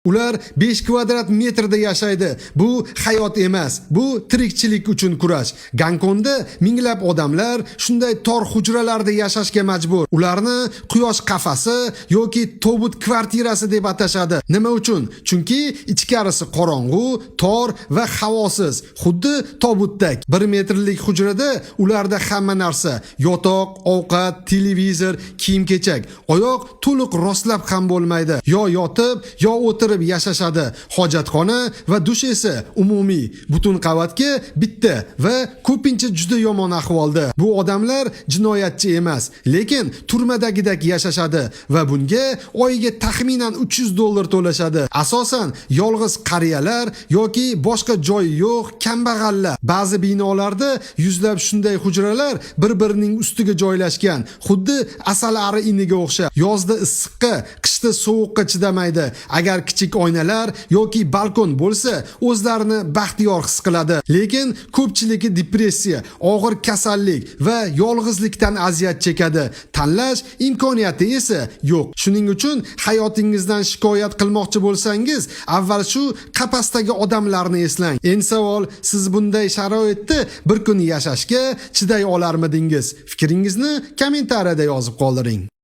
Ular 5 kvadrat metrda yashaydi. Bu hayot emas, bu tirikchilik uchun kurash. Gonkongda minglab odamlar shunday tor hujralarda yashashga majbur. Ularni quyosh qafasi yoki tobut kvartirasi deb atashadi. Nima uchun? Chunki ichkarisi qorong'u, tor va havosiz, xuddi tobutdek. 1 metrlik hujrada ularda hamma narsa: yotoq, ovqat, televizor, kiyim-kechak. Oyoq to'liq rostlab ham bo'lmaydi. Yo yotib, yo o'tirib yashashadi. Hojatxona va dush esa umumiy. Butun qavatga bitta va ko'pincha juda yomon ahvolda. Bu odamlar jinoyatchi emas, lekin turmadagidek yashashadi va bunga oyiga taxminan $300 to'lashadi. Asosan yolg'iz qariyalar yoki boshqa joyi yo'q kambag'allar. Ba'zi binolarda yuzlab shunday hujralar bir-birining ustiga joylashgan, xuddi asal ari iniga o'xshab. Yozda issiqqa, qishda sovuqqa chidamaydi. Agar kichik oynalar yoki balkon bo'lsa, o'zlarini baxtiyor his qiladi. Lekin ko'pchiligi depressiya, og'ir kasallik va yolg'izlikdan aziyat chekadi. Tanlash imkoniyati esa yo'q. Shuning uchun hayotingizdan shikoyat qilmoqchi bo'lsangiz, avval shu qapasdagi odamlarni eslang. Endi savol, siz bunday sharoitda bir kun yashashga chiday olarmidingiz? Fikringizni kommentariyada yozib qoldiring.